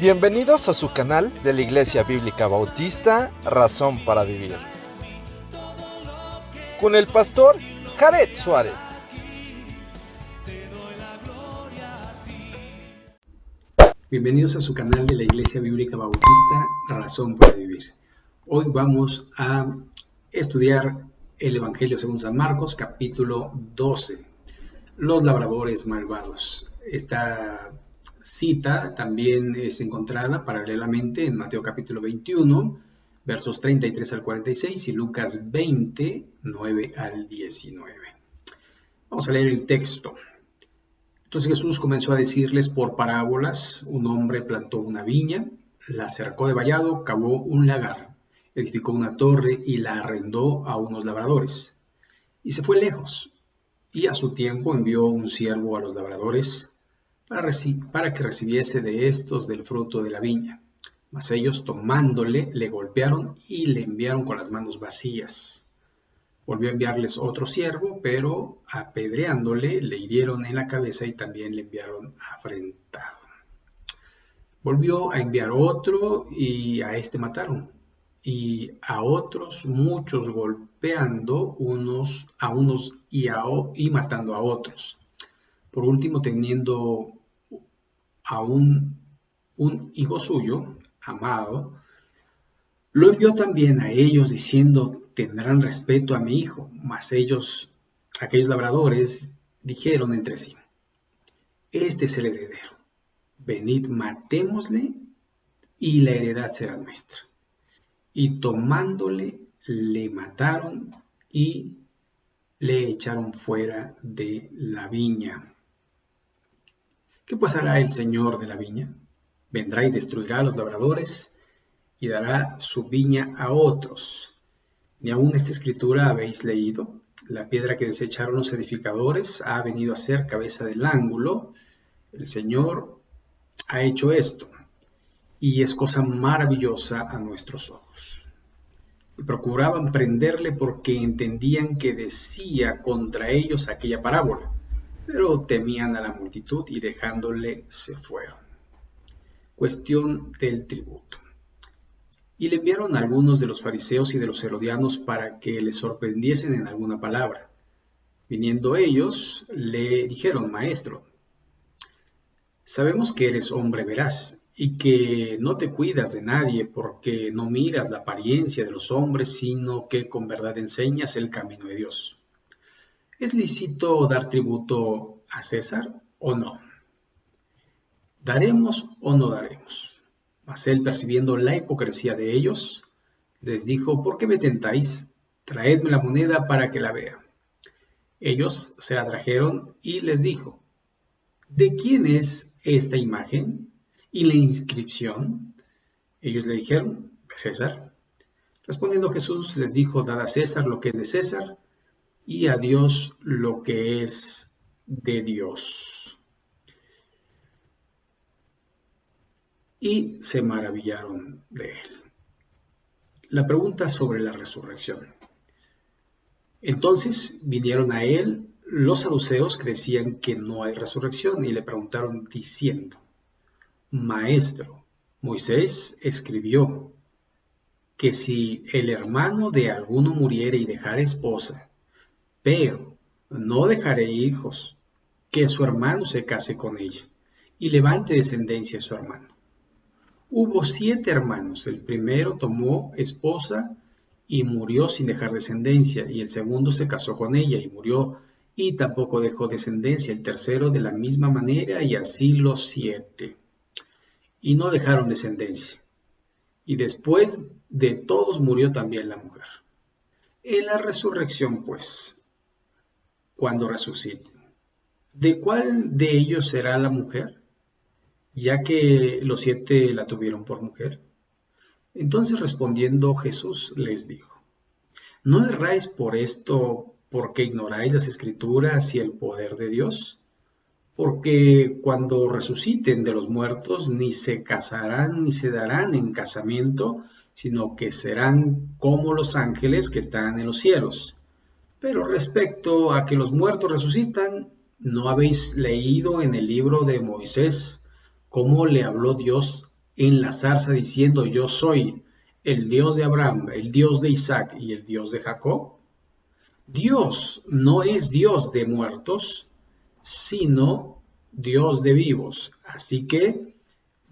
Bienvenidos a su canal de la Iglesia Bíblica Bautista, Razón para Vivir, con el pastor Jared Suárez. Bienvenidos a su canal de la Iglesia Bíblica Bautista, Razón para Vivir. Hoy vamos a estudiar el Evangelio según San Marcos, capítulo 12, los labradores malvados. Esta cita también es encontrada paralelamente en Mateo capítulo 21, versos 33 al 46 y Lucas 20, 9 al 19. Vamos a leer el texto. Entonces Jesús comenzó a decirles por parábolas: un hombre plantó una viña, la cercó de vallado, cavó un lagar, edificó una torre y la arrendó a unos labradores. Y se fue lejos, y a su tiempo envió un siervo a los labradores para que recibiese de estos del fruto de la viña. Mas ellos, tomándole, le golpearon y le enviaron con las manos vacías. Volvió a enviarles otro siervo, pero apedreándole, le hirieron en la cabeza y también le enviaron afrentado. Volvió a enviar otro y a este mataron, y a otros muchos, golpeando a unos y matando a otros. Por último, teniendo a un hijo suyo, amado, lo envió también a ellos diciendo: tendrán respeto a mi hijo. Mas ellos, aquellos labradores, dijeron entre sí: este es el heredero, venid, matémosle, y la heredad será nuestra. Y tomándole, le mataron y le echaron fuera de la viña. ¿Qué pues hará el Señor de la viña? Vendrá y destruirá a los labradores y dará su viña a otros. Ni aun esta escritura habéis leído: la piedra que desecharon los edificadores ha venido a ser cabeza del ángulo. El Señor ha hecho esto, y es cosa maravillosa a nuestros ojos. Y procuraban prenderle porque entendían que decía contra ellos aquella parábola, pero temían a la multitud y dejándole se fueron. Cuestión del tributo. Y le enviaron a algunos de los fariseos y de los herodianos para que le sorprendiesen en alguna palabra. Viniendo ellos, le dijeron: Maestro, sabemos que eres hombre veraz y que no te cuidas de nadie, porque no miras la apariencia de los hombres, sino que con verdad enseñas el camino de Dios. ¿Es lícito dar tributo a César o no? ¿Daremos o no daremos? Mas él, percibiendo la hipocresía de ellos, les dijo: ¿por qué me tentáis? Traedme la moneda para que la vea. Ellos se la trajeron y les dijo: ¿de quién es esta imagen y la inscripción? Ellos le dijeron: de César. Respondiendo Jesús les dijo: dad a César lo que es de César, y a Dios lo que es de Dios. Y se maravillaron de él. La pregunta sobre la resurrección. Entonces vinieron a él los saduceos, que decían que no hay resurrección, y le preguntaron diciendo: Maestro, Moisés escribió que si el hermano de alguno muriere y dejare esposa, pero no dejaré hijos, que su hermano se case con ella y levante descendencia de su hermano. Hubo 7 hermanos. El primero tomó esposa y murió sin dejar descendencia, y el segundo se casó con ella y murió y tampoco dejó descendencia. El tercero de la misma manera, y así los 7. Y no dejaron descendencia. Y después de todos murió también la mujer. En la resurrección, pues, cuando resuciten, ¿de cuál de ellos será la mujer? Ya que los 7 la tuvieron por mujer. Entonces respondiendo Jesús les dijo: ¿no erráis por esto, porque ignoráis las Escrituras y el poder de Dios? Porque cuando resuciten de los muertos, ni se casarán ni se darán en casamiento, sino que serán como los ángeles que están en los cielos. Pero respecto a que los muertos resucitan, ¿no habéis leído en el libro de Moisés cómo le habló Dios en la zarza diciendo: yo soy el Dios de Abraham, el Dios de Isaac y el Dios de Jacob. Dios no es Dios de muertos, sino Dios de vivos. Así que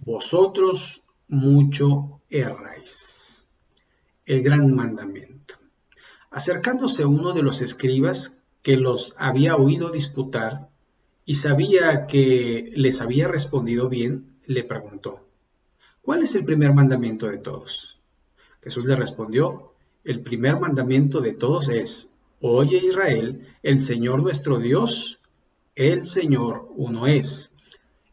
vosotros mucho erráis. El gran mandamiento. Acercándose uno de los escribas que los había oído disputar y sabía que les había respondido bien, le preguntó: ¿cuál es el primer mandamiento de todos? Jesús le respondió: el primer mandamiento de todos es: oye Israel, el Señor nuestro Dios, el Señor uno es.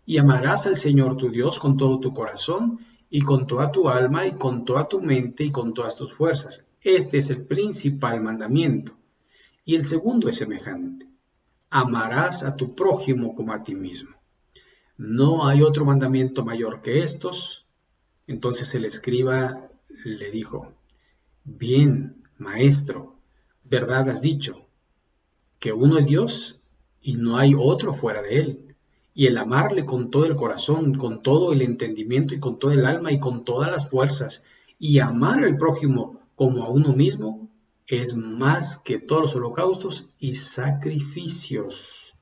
Y amarás al Señor tu Dios con todo tu corazón y con toda tu alma y con toda tu mente y con todas tus fuerzas. Este es el principal mandamiento. Y el segundo es semejante: amarás a tu prójimo como a ti mismo. No hay otro mandamiento mayor que estos. Entonces el escriba le dijo: bien, maestro, verdad has dicho, que uno es Dios y no hay otro fuera de él. Y el amarle con todo el corazón, con todo el entendimiento y con todo el alma y con todas las fuerzas, y amar al prójimo como a uno mismo, es más que todos los holocaustos y sacrificios.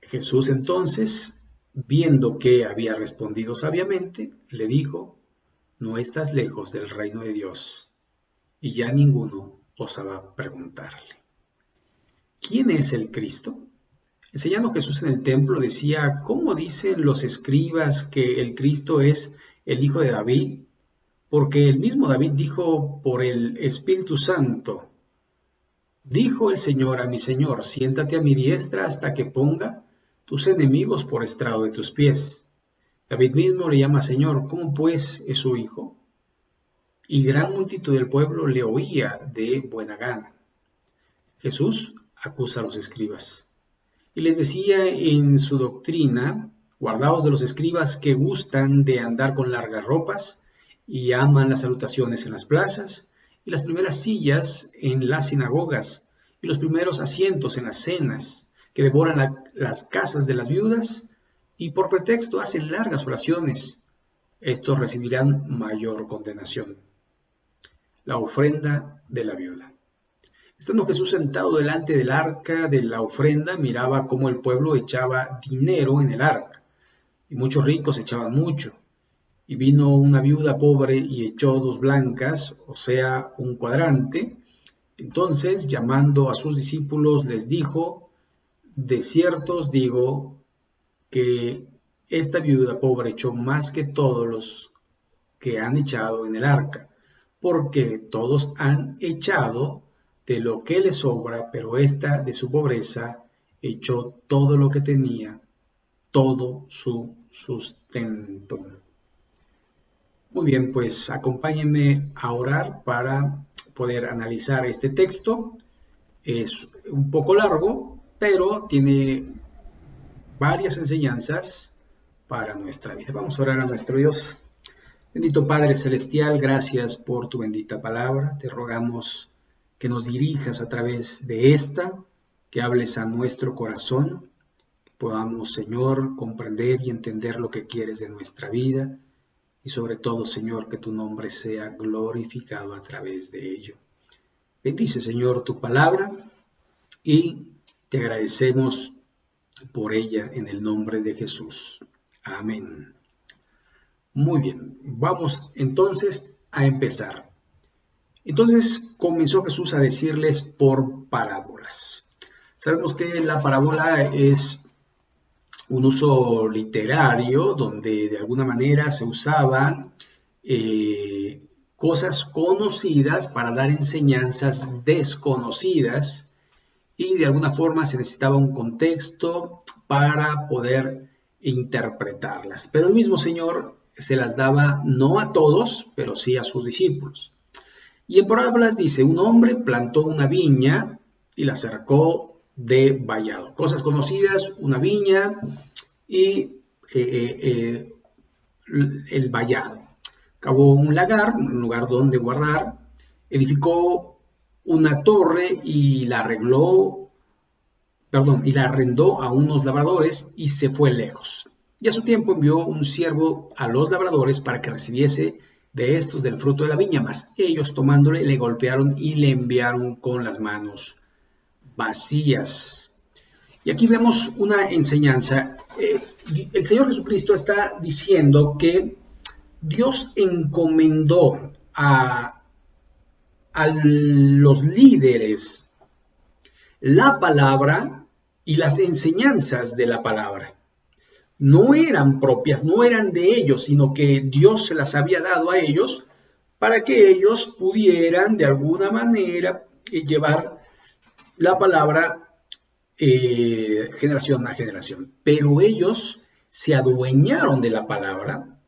Jesús entonces, viendo que había respondido sabiamente, le dijo: no estás lejos del reino de Dios. Y ya ninguno osaba preguntarle: ¿quién es el Cristo? Enseñando Jesús en el templo decía: ¿cómo dicen los escribas que el Cristo es el hijo de David? Porque el mismo David dijo por el Espíritu Santo: dijo el Señor a mi Señor, siéntate a mi diestra hasta que ponga tus enemigos por estrado de tus pies. David mismo le llama Señor, ¿cómo pues es su hijo? Y gran multitud del pueblo le oía de buena gana. Jesús acusa a los escribas y les decía en su doctrina: guardaos de los escribas que gustan de andar con largas ropas y aman las salutaciones en las plazas y las primeras sillas en las sinagogas y los primeros asientos en las cenas, que devoran las casas de las viudas y por pretexto hacen largas oraciones. Estos recibirán mayor condenación. La ofrenda de la viuda. Estando Jesús sentado delante del arca de la ofrenda, miraba cómo el pueblo echaba dinero en el arca, y muchos ricos echaban mucho. Y vino una viuda pobre y echó 2 blancas, o sea, un cuadrante. Entonces, llamando a sus discípulos, les dijo: de cierto os digo que esta viuda pobre echó más que todos los que han echado en el arca, porque todos han echado de lo que le sobra, pero ésta de su pobreza echó todo lo que tenía, todo su sustento. Muy bien, pues acompáñenme a orar para poder analizar este texto. Es un poco largo, pero tiene varias enseñanzas para nuestra vida. Vamos a orar a nuestro Dios. Bendito Padre Celestial, gracias por tu bendita palabra. Te rogamos que nos dirijas a través de esta, que hables a nuestro corazón, que podamos, Señor, comprender y entender lo que quieres de nuestra vida y sobre todo, Señor, que tu nombre sea glorificado a través de ello. Bendice, Señor, tu palabra y te agradecemos por ella en el nombre de Jesús. Amén. Muy bien, vamos entonces a empezar. Entonces comenzó Jesús a decirles por parábolas. Sabemos que la parábola es un uso literario donde de alguna manera se usaban cosas conocidas para dar enseñanzas desconocidas y de alguna forma se necesitaba un contexto para poder interpretarlas. Pero el mismo Señor se las daba no a todos, pero sí a sus discípulos. Y en parábolas dice: un hombre plantó una viña y la cercó de vallado. Cosas conocidas: una viña y el vallado. Cavó un lagar, un lugar donde guardar. Edificó una torre y la arregló y la arrendó a unos labradores y se fue lejos. Y a su tiempo envió un siervo a los labradores para que recibiese de estos del fruto de la viña, mas ellos tomándole le golpearon y le enviaron con las manos vacías. Y aquí vemos una enseñanza. El Señor Jesucristo está diciendo que Dios encomendó a los líderes la palabra y las enseñanzas de la palabra. No eran propias, no eran de ellos, sino que Dios se las había dado a ellos para que ellos pudieran de alguna manera llevar la palabra generación a generación. Pero ellos se adueñaron de la palabra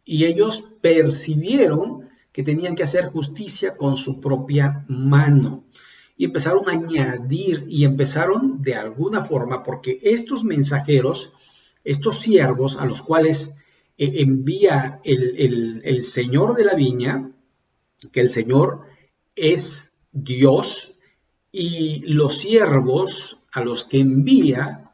y ellos percibieron que tenían que hacer justicia con su propia mano. Y empezaron a añadir y empezaron de alguna forma, porque estos mensajeros, estos siervos a los cuales envía el Señor de la viña, que el Señor es Dios, y los siervos a los que envía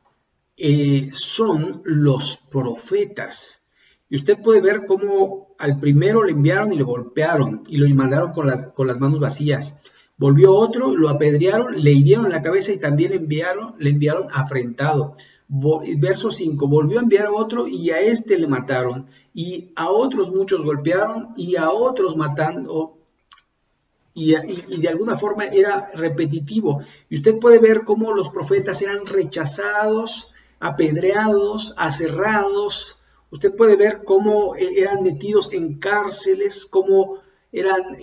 son los profetas. Y usted puede ver cómo al primero le enviaron y le golpearon y lo mandaron con las manos vacías. Volvió otro, lo apedrearon, le hirieron la cabeza y también le enviaron afrentado. Verso 5, volvió a enviar a otro y a este le mataron. Y a otros muchos golpearon y a otros matando. Y de alguna forma era repetitivo. Y usted puede ver cómo los profetas eran rechazados, apedreados, aserrados. Usted puede ver cómo eran metidos en cárceles, cómo eran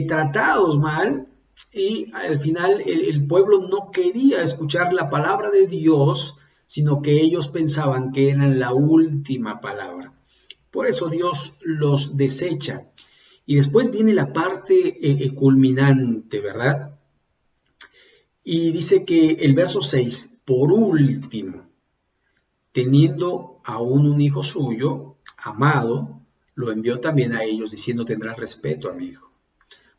tratados mal. Y al final el pueblo no quería escuchar la palabra de Dios, sino que ellos pensaban que eran la última palabra. Por eso Dios los desecha. Y después viene la parte culminante, ¿verdad? Y dice que el verso 6, por último, teniendo aún un hijo suyo, amado, lo envió también a ellos, diciendo, tendrán respeto a mi hijo.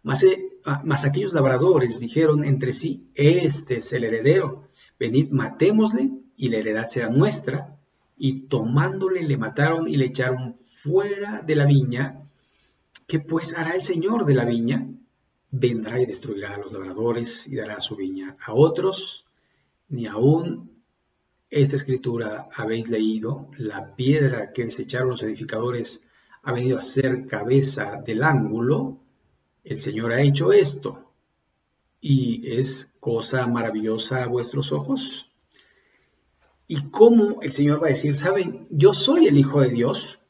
Mas aquellos labradores dijeron entre sí, este es el heredero, venid, matémosle, y la heredad será nuestra. Y tomándole, le mataron y le echaron fuera de la viña. ¿Qué pues hará el Señor de la viña? Vendrá y destruirá a los labradores y dará su viña a otros. Ni aún esta escritura habéis leído, la piedra que desecharon los edificadores ha venido a ser cabeza del ángulo. El Señor ha hecho esto, y es cosa maravillosa a vuestros ojos. Y cómo el Señor va a decir, saben, yo soy el Hijo de Dios,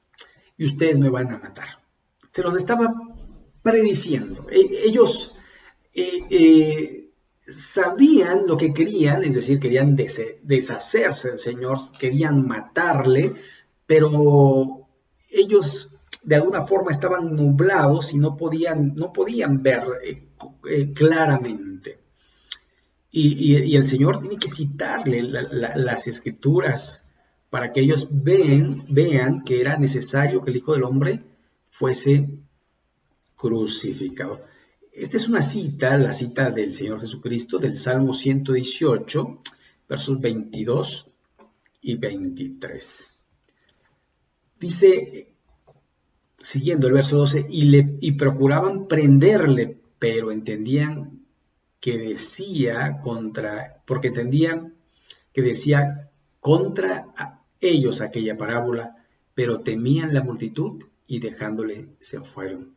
y ustedes me van a matar. Se los estaba prediciendo. Ellos sabían lo que querían, es decir, querían deshacerse del Señor, querían matarle, pero ellos de alguna forma estaban nublados y no podían ver claramente. Y el Señor tiene que citarle las escrituras para que ellos vean que era necesario que el Hijo del Hombre fuese crucificado. Esta es una cita, la cita del Señor Jesucristo, del Salmo 118, versos 22 y 23. Dice, siguiendo el verso 12, y procuraban prenderle, pero entendían que decía porque entendían que decía contra ellos aquella parábola, pero temían la multitud y dejándole se fueron.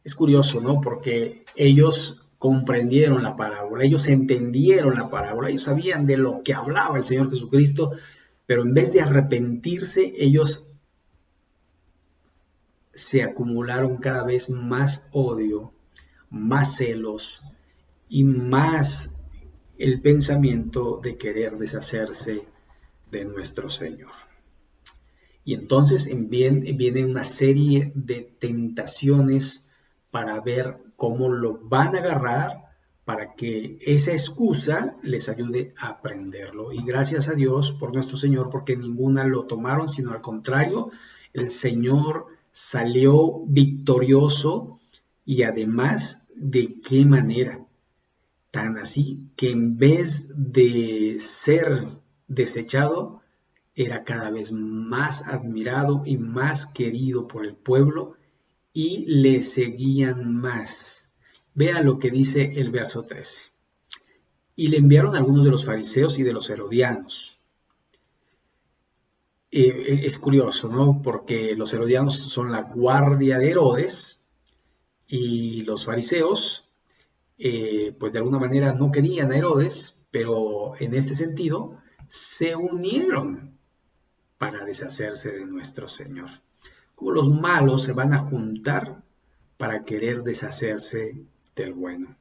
Es curioso, ¿no? Porque ellos comprendieron la parábola, ellos entendieron la parábola, ellos sabían de lo que hablaba el Señor Jesucristo, pero en vez de arrepentirse, ellos se acumularon cada vez más odio, más celos y más el pensamiento de querer deshacerse de nuestro Señor. Y entonces viene una serie de tentaciones para ver cómo lo van a agarrar, para que esa excusa les ayude a aprenderlo. Y gracias a Dios por nuestro Señor, porque ninguna lo tomaron, sino al contrario, el Señor salió victorioso. Y además, ¿de qué manera? Tan así que en vez de ser desechado, era cada vez más admirado y más querido por el pueblo y le seguían más. Vea lo que dice el verso 13. Y le enviaron algunos de los fariseos y de los herodianos. Es curioso, ¿no? Porque los herodianos son la guardia de Herodes y los fariseos, pues de alguna manera no querían a Herodes, pero en este sentido se unieron para deshacerse de nuestro Señor. Como los malos se van a juntar para querer deshacerse del bueno.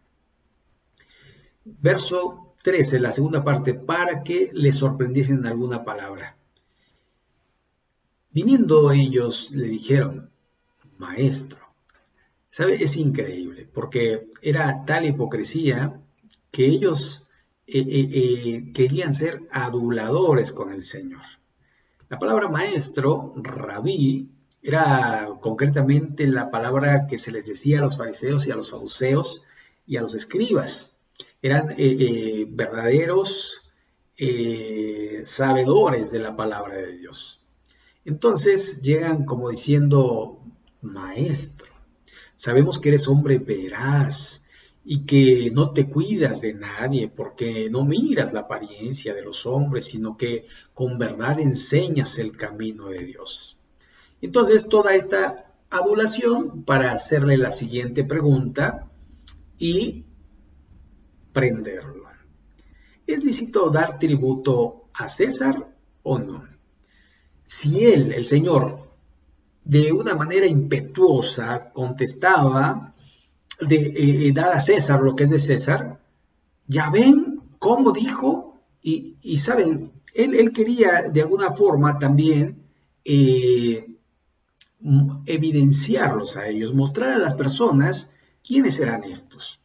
Verso 13, la segunda parte, para que les sorprendiesen en alguna palabra. Viniendo ellos le dijeron, maestro. ¿Sabe? Es increíble, porque era tal hipocresía que ellos querían ser aduladores con el Señor. La palabra maestro, rabí, era concretamente la palabra que se les decía a los fariseos y a los saduceos y a los escribas. Eran verdaderos sabedores de la palabra de Dios. Entonces llegan como diciendo, maestro, sabemos que eres hombre veraz y que no te cuidas de nadie porque no miras la apariencia de los hombres, sino que con verdad enseñas el camino de Dios. Entonces, toda esta adulación para hacerle la siguiente pregunta y prenderlo. ¿Es lícito dar tributo a César o no? Si él, el Señor, de una manera impetuosa contestaba, dad a César lo que es de César, ya ven cómo dijo, y saben, él quería de alguna forma también evidenciarlos a ellos, mostrar a las personas quiénes eran estos.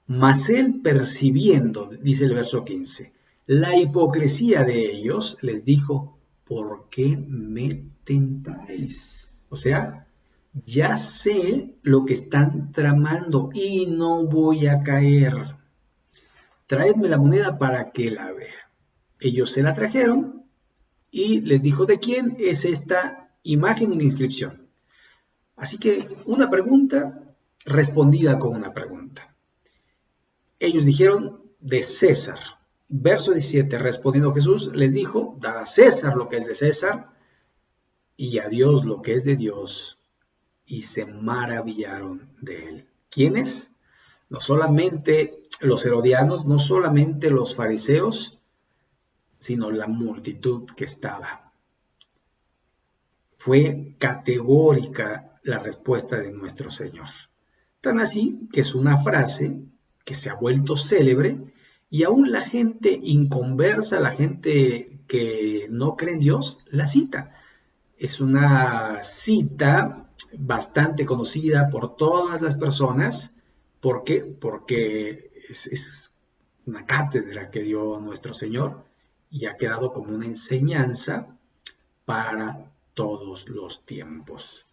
Mas él percibiendo, dice el verso 15, la hipocresía de ellos, les dijo, ¿por qué me tentáis? O sea, ya sé lo que están tramando y no voy a caer. Traedme la moneda para que la vea. Ellos se la trajeron y les dijo, ¿de quién es esta imagen y la inscripción? Así que una pregunta respondida con una pregunta. Ellos dijeron, de César. Verso 17, respondiendo Jesús, les dijo, dad a César lo que es de César y a Dios lo que es de Dios. Y se maravillaron de él. ¿Quiénes? No solamente los herodianos, no solamente los fariseos, sino la multitud que estaba. Fue categórica la respuesta de nuestro Señor. Tan así que es una frase que se ha vuelto célebre y aún la gente inconversa, la gente que no cree en Dios, la cita. Es una cita bastante conocida por todas las personas. ¿Por qué? Porque es una cátedra que dio nuestro Señor y ha quedado como una enseñanza para todos los tiempos.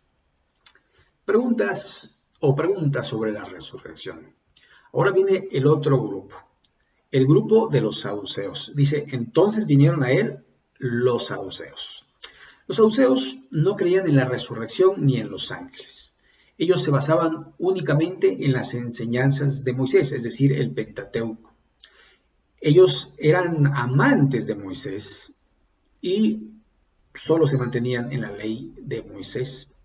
Preguntas sobre la resurrección. Ahora viene el otro grupo, el grupo de los saduceos. Dice, entonces vinieron a él los saduceos. Los saduceos no creían en la resurrección ni en los ángeles. Ellos se basaban únicamente en las enseñanzas de Moisés, es decir, el Pentateuco. Ellos eran amantes de Moisés y solo se mantenían en la ley de Moisés.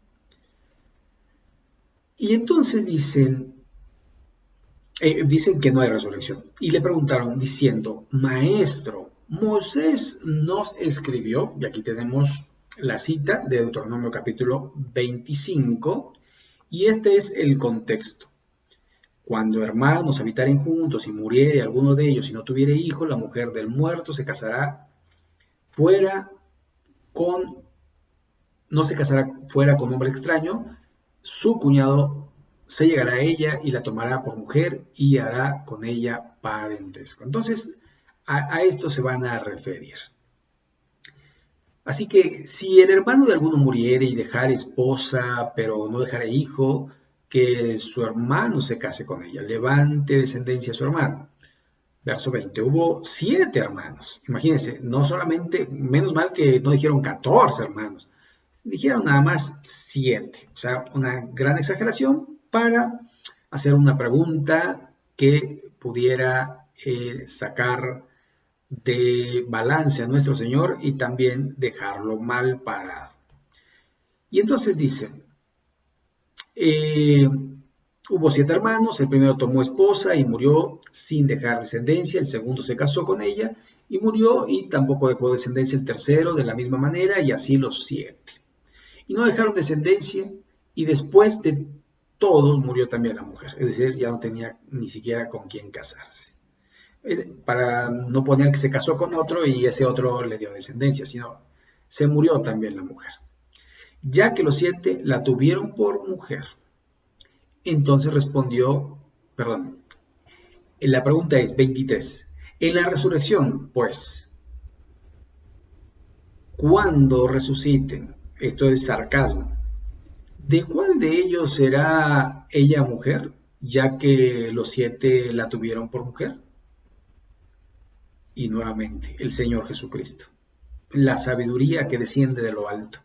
Y entonces dicen que no hay resurrección. Y le preguntaron diciendo, maestro, Moisés nos escribió, y aquí tenemos la cita de Deuteronomio capítulo 25, y este es el contexto. Cuando hermanos habitaren juntos y muriere alguno de ellos y no tuviere hijo, la mujer del muerto se casará no se casará fuera con hombre extraño, su cuñado se llegará a ella y la tomará por mujer y hará con ella parentesco. Entonces, a esto se van a referir. Así que si el hermano de alguno muriere y dejare esposa, pero no dejare hijo, que su hermano se case con ella, levante descendencia a su hermano. Verso 20, hubo 7 hermanos. Imagínense, no solamente, menos mal que no dijeron 14 hermanos, dijeron nada más 7. O sea, una gran exageración para hacer una pregunta que pudiera sacar de balance a nuestro Señor y también dejarlo mal parado. Y entonces dice, hubo 7 hermanos, el primero tomó esposa y murió sin dejar descendencia, el segundo se casó con ella y murió y tampoco dejó descendencia el tercero de la misma manera y así los 7. Y no dejaron descendencia y después de todos murió también la mujer, es decir, ya no tenía ni siquiera con quién casarse. Para no poner que se casó con otro y ese otro le dio descendencia, sino se murió también la mujer. Ya que los 7 la tuvieron por mujer. Entonces respondió, la pregunta es 23. En la resurrección, pues, cuando resuciten, esto es sarcasmo, ¿de cuál de ellos será ella mujer, ya que los 7 la tuvieron por mujer? Y nuevamente, el Señor Jesucristo, la sabiduría que desciende de lo alto.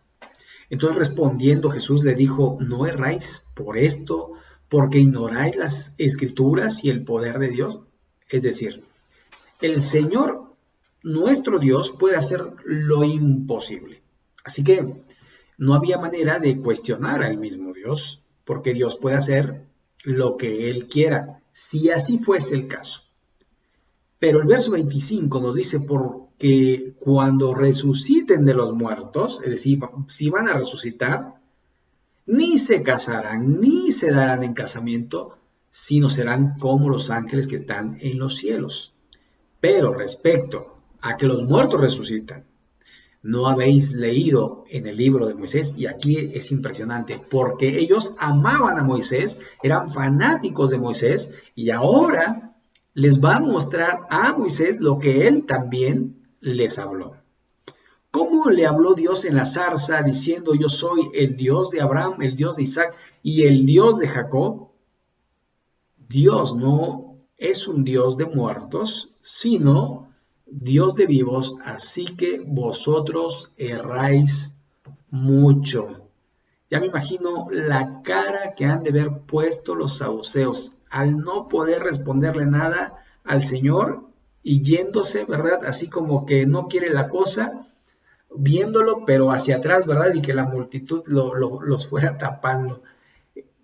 Entonces respondiendo Jesús le dijo, no erráis por esto, porque ignoráis las Escrituras y el poder de Dios. Es decir, el Señor, nuestro Dios, puede hacer lo imposible. Así que no había manera de cuestionar al mismo Dios, porque Dios puede hacer lo que Él quiera, si así fuese el caso. Pero el verso 25 nos dice, porque cuando resuciten de los muertos, es decir, si van a resucitar, ni se casarán, ni se darán en casamiento, sino serán como los ángeles que están en los cielos. Pero respecto a que los muertos resucitan, ¿no habéis leído en el libro de Moisés? Y aquí es impresionante, porque ellos amaban a Moisés, eran fanáticos de Moisés, y ahora les va a mostrar a Moisés lo que él también les habló. ¿Cómo le habló Dios en la zarza diciendo yo soy el Dios de Abraham, el Dios de Isaac y el Dios de Jacob? Dios no es un Dios de muertos, sino Dios de vivos, así que vosotros erráis mucho. Ya me imagino la cara que han de haber puesto los saduceos al no poder responderle nada al Señor y yéndose, ¿verdad? Así como que no quiere la cosa, viéndolo, pero hacia atrás, ¿verdad? Y que la multitud los fuera tapando.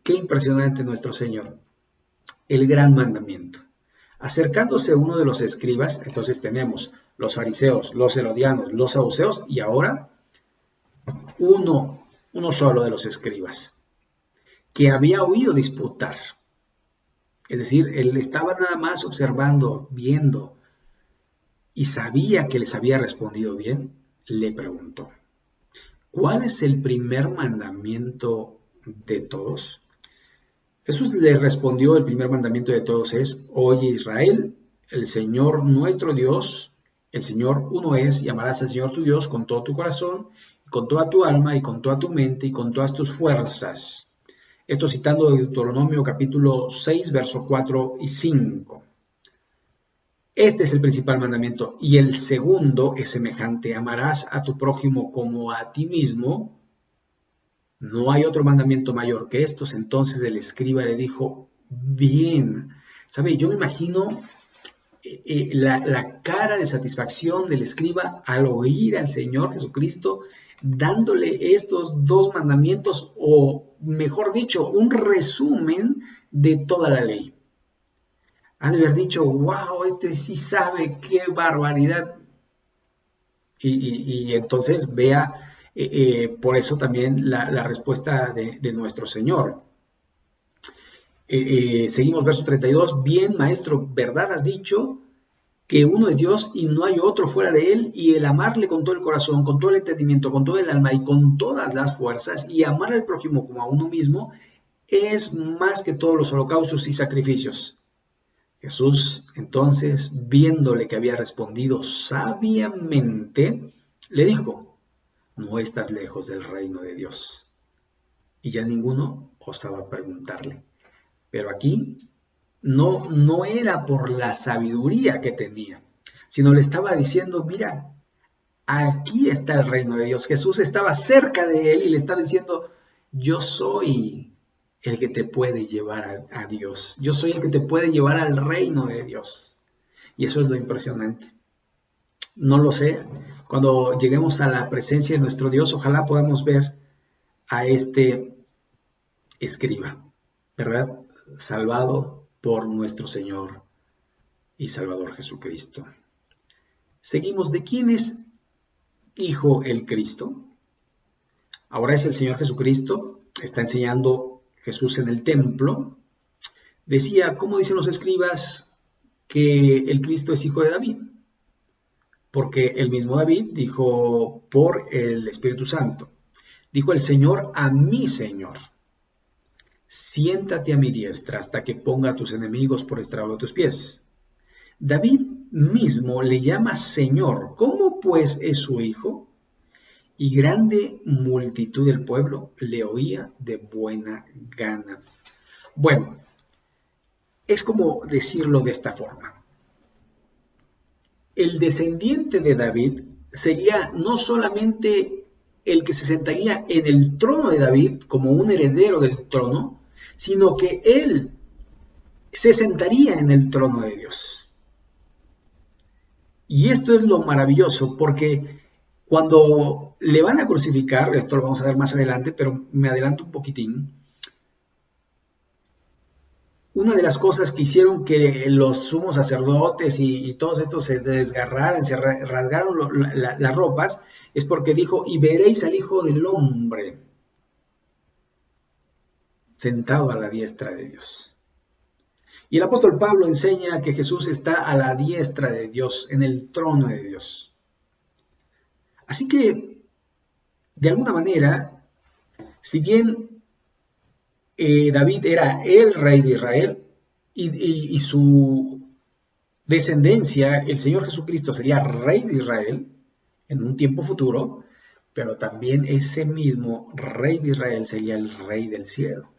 Qué impresionante nuestro Señor. El gran mandamiento. Acercándose uno de los escribas, entonces tenemos los fariseos, los herodianos, los saduceos y ahora uno solo de los escribas, que había oído disputar. Es decir, él estaba nada más observando, viendo, y sabía que les había respondido bien, le preguntó, ¿cuál es el primer mandamiento de todos? Jesús le respondió, el primer mandamiento de todos es, oye Israel, el Señor nuestro Dios, el Señor uno es, y amarás al Señor tu Dios con todo tu corazón, con toda tu alma, y con toda tu mente, y con todas tus fuerzas. Esto citando Deuteronomio capítulo 6, verso 4 y 5. Este es el principal mandamiento. Y el segundo es semejante. Amarás a tu prójimo como a ti mismo. No hay otro mandamiento mayor que estos. Entonces el escriba le dijo, bien. ¿Sabe? Yo me imagino la cara de satisfacción del escriba al oír al Señor Jesucristo dándole estos 2 mandamientos, o mejor dicho, un resumen de toda la ley. Han de haber dicho, wow, este sí sabe, qué barbaridad. Y entonces vea, por eso también la respuesta de nuestro Señor. Seguimos verso 32, bien maestro, ¿verdad has dicho? Que uno es Dios y no hay otro fuera de Él, y el amarle con todo el corazón, con todo el entendimiento, con todo el alma y con todas las fuerzas, y amar al prójimo como a uno mismo, es más que todos los holocaustos y sacrificios. Jesús, entonces, viéndole que había respondido sabiamente, le dijo, no estás lejos del reino de Dios. Y ya ninguno osaba preguntarle. Pero aquí no era por la sabiduría que tenía, sino le estaba diciendo, mira, aquí está el reino de Dios. Jesús estaba cerca de él y le está diciendo, yo soy el que te puede llevar a Dios. Yo soy el que te puede llevar al reino de Dios. Y eso es lo impresionante. No lo sé. Cuando lleguemos a la presencia de nuestro Dios, ojalá podamos ver a este escriba, ¿verdad? Salvado por nuestro Señor y Salvador Jesucristo. Seguimos. ¿De quién es hijo el Cristo? Ahora es el Señor Jesucristo. Está enseñando Jesús en el templo. Decía, ¿cómo dicen los escribas que el Cristo es hijo de David? Porque el mismo David dijo por el Espíritu Santo. Dijo el Señor a mi Señor, siéntate a mi diestra hasta que ponga a tus enemigos por estrado de tus pies. David mismo le llama Señor. ¿Cómo pues es su hijo? Y grande multitud del pueblo le oía de buena gana. Bueno, es como decirlo de esta forma. El descendiente de David sería no solamente el que se sentaría en el trono de David como un heredero del trono, sino que él se sentaría en el trono de Dios. Y esto es lo maravilloso, porque cuando le van a crucificar, esto lo vamos a ver más adelante, pero me adelanto un poquitín, una de las cosas que hicieron que los sumos sacerdotes y todos estos se desgarraran, se rasgaron las ropas, es porque dijo, y veréis al Hijo del Hombre sentado a la diestra de Dios. Y el apóstol Pablo enseña que Jesús está a la diestra de Dios, en el trono de Dios. Así que, de alguna manera, si bien David era el rey de Israel y su descendencia, el Señor Jesucristo sería rey de Israel en un tiempo futuro, pero también ese mismo rey de Israel sería el rey del cielo.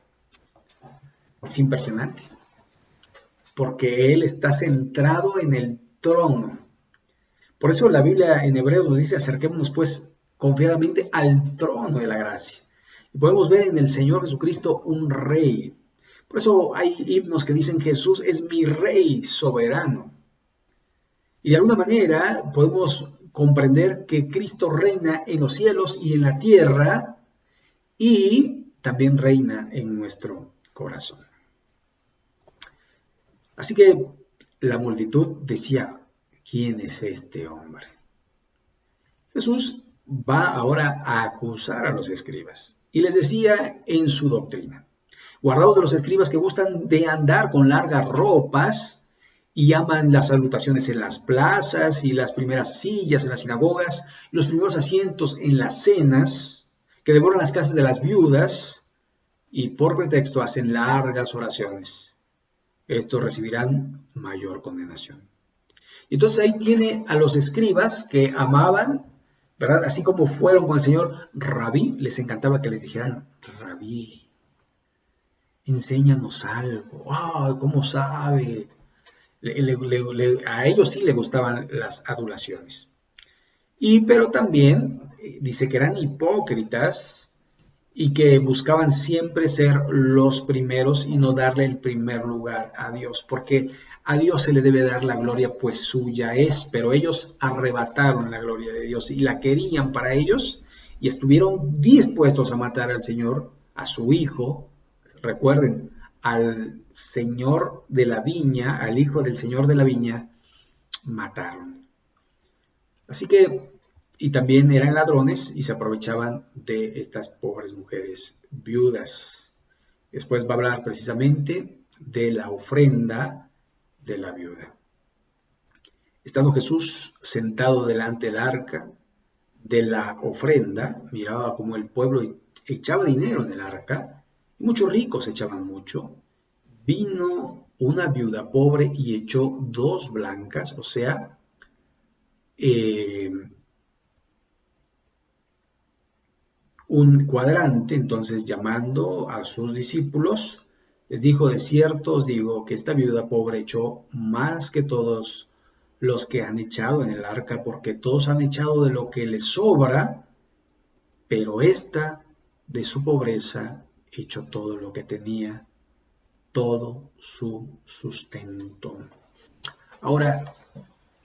Es impresionante, porque Él está centrado en el trono. Por eso la Biblia en Hebreos nos dice, acerquémonos pues confiadamente al trono de la gracia. Y podemos ver en el Señor Jesucristo un rey. Por eso hay himnos que dicen, Jesús es mi rey soberano. Y de alguna manera podemos comprender que Cristo reina en los cielos y en la tierra, y también reina en nuestro corazón. Así que la multitud decía, ¿quién es este hombre? Jesús va ahora a acusar a los escribas y les decía en su doctrina, guardaos de los escribas que gustan de andar con largas ropas y aman las salutaciones en las plazas y las primeras sillas en las sinagogas, y los primeros asientos en las cenas, que devoran las casas de las viudas y por pretexto hacen largas oraciones. Estos recibirán mayor condenación. Y entonces ahí tiene a los escribas que amaban, ¿verdad? Así como fueron con el Señor Rabí, les encantaba que les dijeran, Rabí, enséñanos algo. ¡Ah, cómo sabe! A ellos sí les gustaban las adulaciones. Pero también dice que eran hipócritas y que buscaban siempre ser los primeros y no darle el primer lugar a Dios, porque a Dios se le debe dar la gloria, pues suya es, pero ellos arrebataron la gloria de Dios y la querían para ellos y estuvieron dispuestos a matar al Señor, a su Hijo, recuerden, al Señor de la viña, al Hijo del Señor de la viña, mataron. Así que, y también eran ladrones y se aprovechaban de estas pobres mujeres viudas. Después va a hablar precisamente de la ofrenda de la viuda. Estando Jesús sentado delante del arca de la ofrenda, miraba como el pueblo echaba dinero en el arca, y muchos ricos echaban mucho. Vino una viuda pobre y echó 2 blancas, o sea, un cuadrante. Entonces, llamando a sus discípulos, les dijo: de cierto os digo que esta viuda pobre echó más que todos los que han echado en el arca, porque todos han echado de lo que les sobra, pero esta de su pobreza echó todo lo que tenía, todo su sustento. Ahora,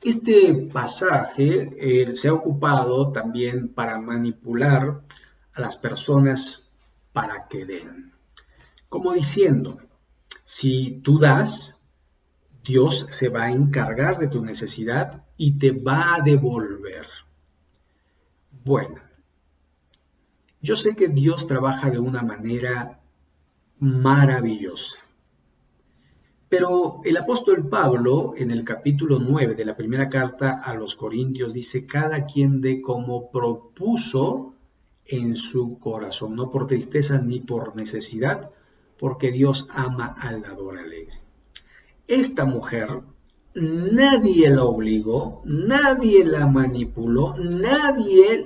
este pasaje se ha ocupado también para manipular a las personas para que den. Como diciendo, si tú das, Dios se va a encargar de tu necesidad y te va a devolver. Bueno, yo sé que Dios trabaja de una manera maravillosa. Pero el apóstol Pablo, en el capítulo 9 de la primera carta a los Corintios, dice: cada quien dé como propuso en su corazón, no por tristeza ni por necesidad, porque Dios ama al dador alegre. Esta mujer, nadie la obligó, nadie la manipuló, nadie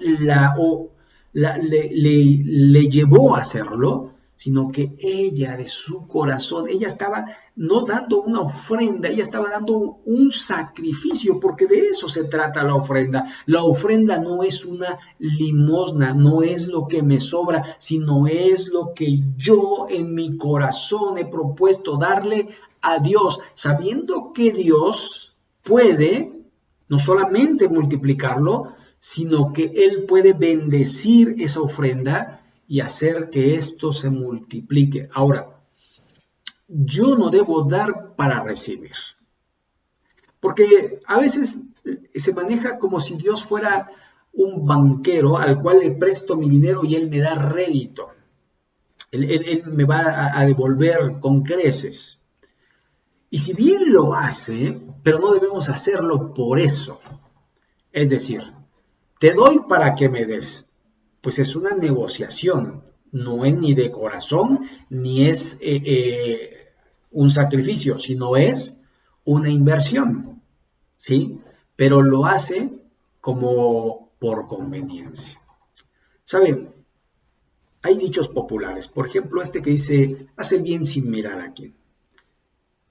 le llevó a hacerlo, sino que ella de su corazón, ella estaba no dando una ofrenda, ella estaba dando un sacrificio, porque de eso se trata la ofrenda. La ofrenda no es una limosna, no es lo que me sobra, sino es lo que yo en mi corazón he propuesto darle a Dios, sabiendo que Dios puede no solamente multiplicarlo, sino que Él puede bendecir esa ofrenda y hacer que esto se multiplique. Ahora, yo no debo dar para recibir, porque a veces se maneja como si Dios fuera un banquero al cual le presto mi dinero y Él me da rédito. Él me va a devolver con creces. Y si bien lo hace, pero no debemos hacerlo por eso. Es decir, te doy para que me des. Pues es una negociación, no es ni de corazón, ni es un sacrificio, sino es una inversión, ¿sí? Pero lo hace como por conveniencia. ¿Saben? Hay dichos populares, por ejemplo, este que dice: haz el bien sin mirar a quién.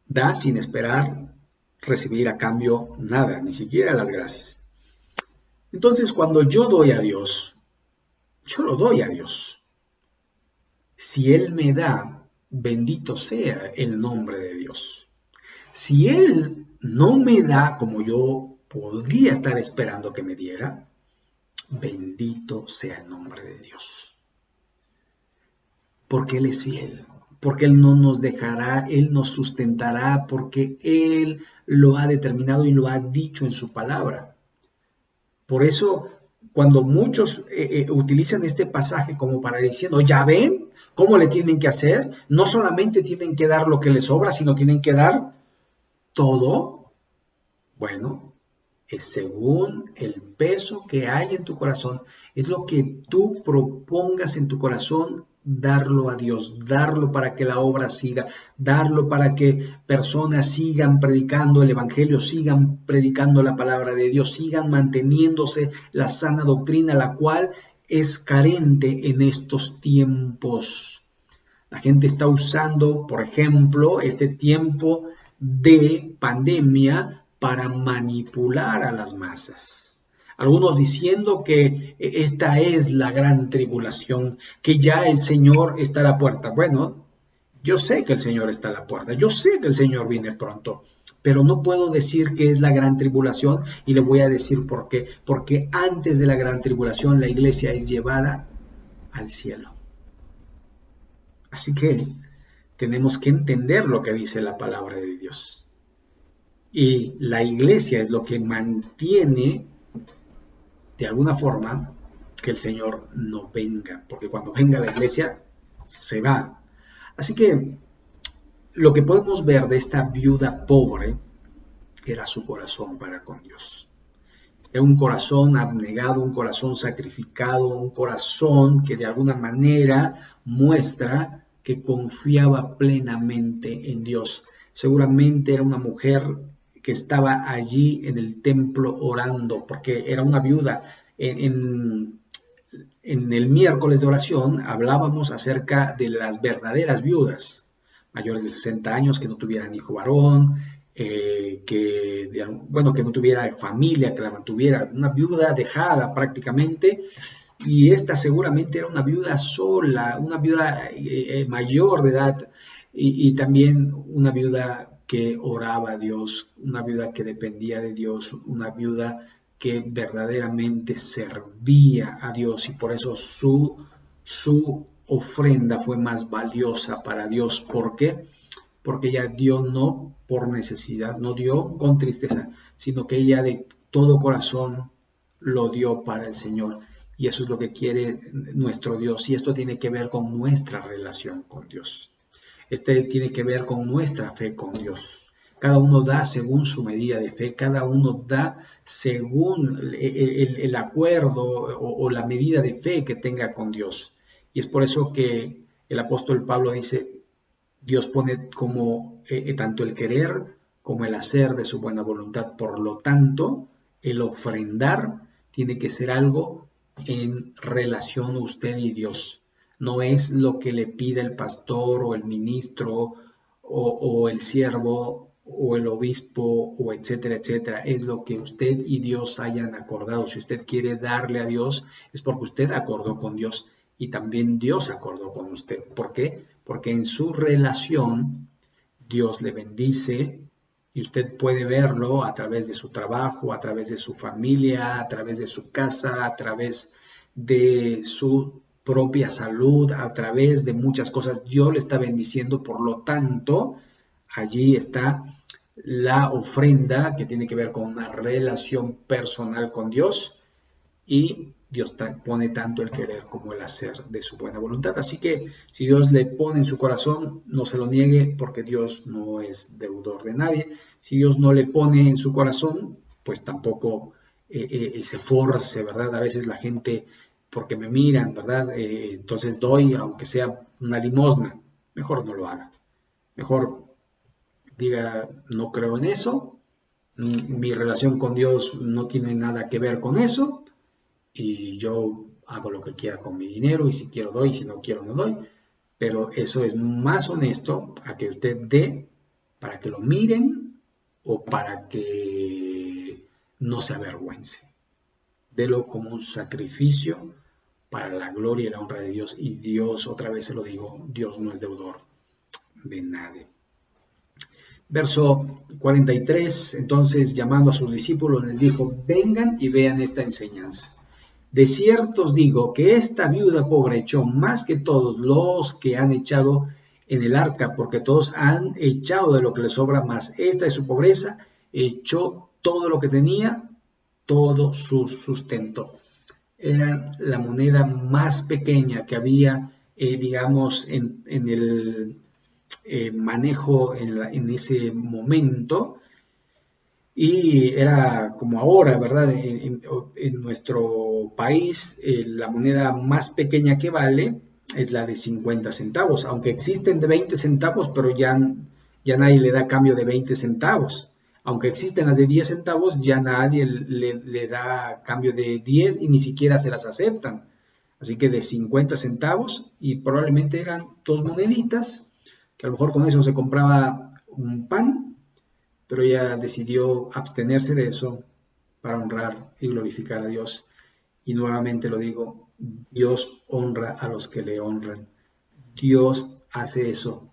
Da sin esperar recibir a cambio nada, ni siquiera las gracias. Entonces, cuando yo doy a Dios, yo lo doy a Dios. Si Él me da, bendito sea el nombre de Dios. Si Él no me da como yo podría estar esperando que me diera, bendito sea el nombre de Dios. Porque Él es fiel, porque Él no nos dejará, Él nos sustentará, porque Él lo ha determinado y lo ha dicho en su palabra. Por eso, cuando muchos utilizan este pasaje como para diciendo: ya ven cómo le tienen que hacer, no solamente tienen que dar lo que les sobra, sino tienen que dar todo. Bueno, es según el peso que hay en tu corazón, es lo que tú propongas en tu corazón, darlo a Dios, darlo para que la obra siga, darlo para que personas sigan predicando el evangelio, sigan predicando la palabra de Dios, sigan manteniéndose la sana doctrina, la cual es carente en estos tiempos. La gente está usando, por ejemplo, este tiempo de pandemia para manipular a las masas. Algunos diciendo que esta es la gran tribulación, que ya el Señor está a la puerta. Bueno, yo sé que el Señor está a la puerta, yo sé que el Señor viene pronto, pero no puedo decir que es la gran tribulación, y le voy a decir por qué. Porque antes de la gran tribulación la iglesia es llevada al cielo. Así que tenemos que entender lo que dice la palabra de Dios. Y la iglesia es lo que mantiene, de alguna forma, que el Señor no venga. Porque cuando venga la iglesia, se va. Así que lo que podemos ver de esta viuda pobre era su corazón para con Dios. Era un corazón abnegado, un corazón sacrificado, un corazón que de alguna manera muestra que confiaba plenamente en Dios. Seguramente era una mujer que estaba allí en el templo orando, porque era una viuda. En en el miércoles de oración hablábamos acerca de las verdaderas viudas, mayores de 60 años, que no tuvieran hijo varón, que no tuviera familia, que la mantuviera, una viuda dejada prácticamente, y esta seguramente era una viuda sola, una viuda mayor de edad, y también una viuda que oraba a Dios, una viuda que dependía de Dios, una viuda que verdaderamente servía a Dios, y por eso su ofrenda fue más valiosa para Dios. ¿Por qué? Porque ella dio no por necesidad, no dio con tristeza, sino que ella de todo corazón lo dio para el Señor. Y eso es lo que quiere nuestro Dios. Y esto tiene que ver con nuestra relación con Dios. Tiene que ver con nuestra fe con Dios. Cada uno da según su medida de fe, cada uno da según el acuerdo o la medida de fe que tenga con Dios. Y es por eso que el apóstol Pablo dice, Dios pone como tanto el querer como el hacer de su buena voluntad. Por lo tanto, el ofrendar tiene que ser algo en relación a usted y Dios. No es lo que le pide el pastor o el ministro o el siervo o el obispo o etcétera, etcétera. Es lo que usted y Dios hayan acordado. Si usted quiere darle a Dios, es porque usted acordó con Dios y también Dios acordó con usted. ¿Por qué? Porque en su relación Dios le bendice y usted puede verlo a través de su trabajo, a través de su familia, a través de su casa, a través de su propia salud, a través de muchas cosas. Dios le está bendiciendo, por lo tanto, allí está la ofrenda que tiene que ver con una relación personal con Dios, y Dios pone tanto el querer como el hacer de su buena voluntad. Así que si Dios le pone en su corazón, no se lo niegue, porque Dios no es deudor de nadie. Si Dios no le pone en su corazón, pues tampoco se force, ¿verdad? A veces la gente, porque me miran, ¿verdad? Entonces doy, aunque sea una limosna. Mejor no lo haga. Mejor diga, no creo en eso. Mi relación con Dios no tiene nada que ver con eso. Y yo hago lo que quiera con mi dinero, y si quiero doy, y si no quiero no doy. Pero eso es más honesto a que usted dé para que lo miren o para que no se avergüence. Delo como un sacrificio para la gloria y la honra de Dios. Y Dios, otra vez se lo digo, Dios no es deudor de nadie. Verso 43, entonces llamando a sus discípulos les dijo, vengan y vean esta enseñanza. De cierto os digo que esta viuda pobre echó más que todos los que han echado en el arca, porque todos han echado de lo que les sobra, más esta de su pobreza echó todo lo que tenía, todo su sustento. Era la moneda más pequeña que había, digamos, en el manejo en ese momento. Y era como ahora, ¿verdad? En nuestro país, la moneda más pequeña que vale es la de 50 centavos, aunque existen de 20 centavos, pero ya nadie le da cambio de 20 centavos. Aunque existen las de 10 centavos, ya nadie le da cambio de 10 y ni siquiera se las aceptan. Así que de 50 centavos, y probablemente eran 2 moneditas, que a lo mejor con eso se compraba un pan, pero ella decidió abstenerse de eso para honrar y glorificar a Dios. Y nuevamente lo digo, Dios honra a los que le honran. Dios hace eso,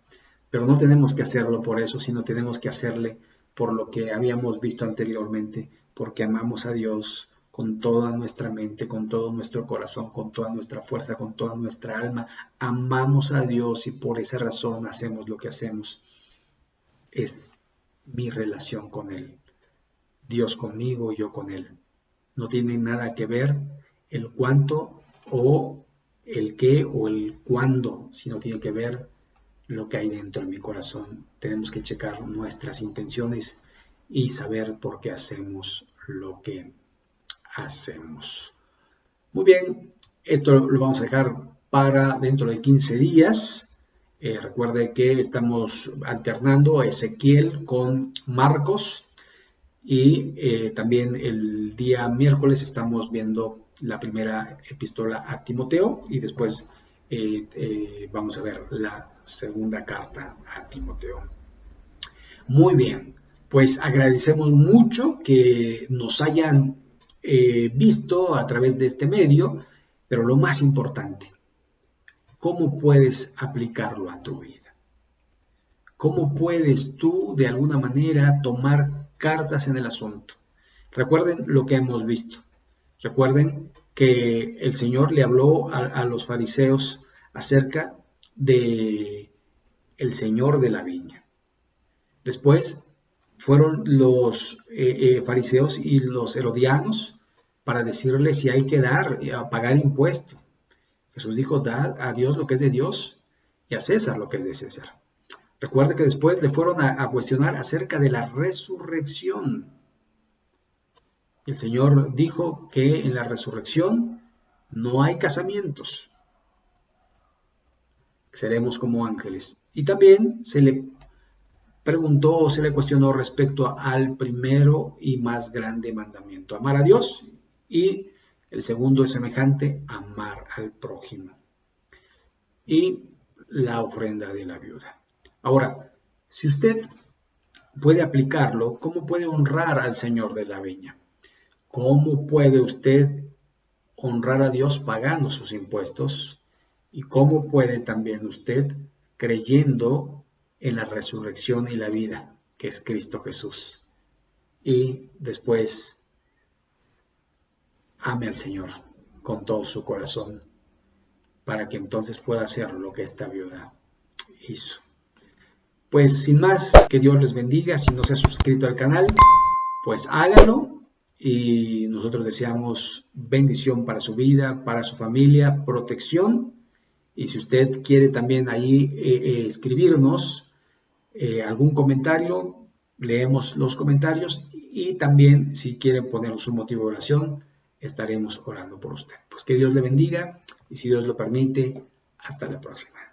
pero no tenemos que hacerlo por eso, sino tenemos que hacerle por lo que habíamos visto anteriormente, porque amamos a Dios con toda nuestra mente, con todo nuestro corazón, con toda nuestra fuerza, con toda nuestra alma. Amamos a Dios y por esa razón hacemos lo que hacemos. Es mi relación con Él. Dios conmigo, yo con Él. No tiene nada que ver el cuánto o el qué o el cuándo, sino tiene que ver lo que hay dentro de mi corazón. Tenemos que checar nuestras intenciones y saber por qué hacemos lo que hacemos. Muy bien, esto lo vamos a dejar para dentro de 15 días. Recuerde que estamos alternando Ezequiel con Marcos. Y también el día miércoles estamos viendo la primera epístola a Timoteo y después vamos a ver la segunda carta a Timoteo. Muy bien, pues agradecemos mucho que nos hayan visto a través de este medio, pero lo más importante, ¿cómo puedes aplicarlo a tu vida? ¿Cómo puedes tú de alguna manera tomar cartas en el asunto? Recuerden lo que hemos visto. Recuerden que el Señor le habló a los fariseos acerca de el Señor de la viña. Después fueron los fariseos y los herodianos para decirle si hay que dar, a pagar impuestos. Jesús dijo, dad a Dios lo que es de Dios y a César lo que es de César. Recuerde que después le fueron a cuestionar acerca de la resurrección. El Señor dijo que en la resurrección no hay casamientos. Seremos como ángeles. Y también se le preguntó o se le cuestionó respecto al primero y más grande mandamiento, amar a Dios, y el segundo es semejante, amar al prójimo. Y la ofrenda de la viuda. Ahora, si usted puede aplicarlo, ¿cómo puede honrar al Señor de la viña? ¿Cómo puede usted honrar a Dios pagando sus impuestos? ¿Y cómo puede también usted creyendo en la resurrección y la vida, que es Cristo Jesús? Y después ame al Señor con todo su corazón, para que entonces pueda hacer lo que esta viuda hizo. Pues sin más, que Dios les bendiga. Si no se ha suscrito al canal, pues hágalo. Y nosotros deseamos bendición para su vida, para su familia, protección. Y si usted quiere también ahí escribirnos algún comentario, leemos los comentarios. Y también si quiere poner su motivo de oración, estaremos orando por usted. Pues que Dios le bendiga y si Dios lo permite, hasta la próxima.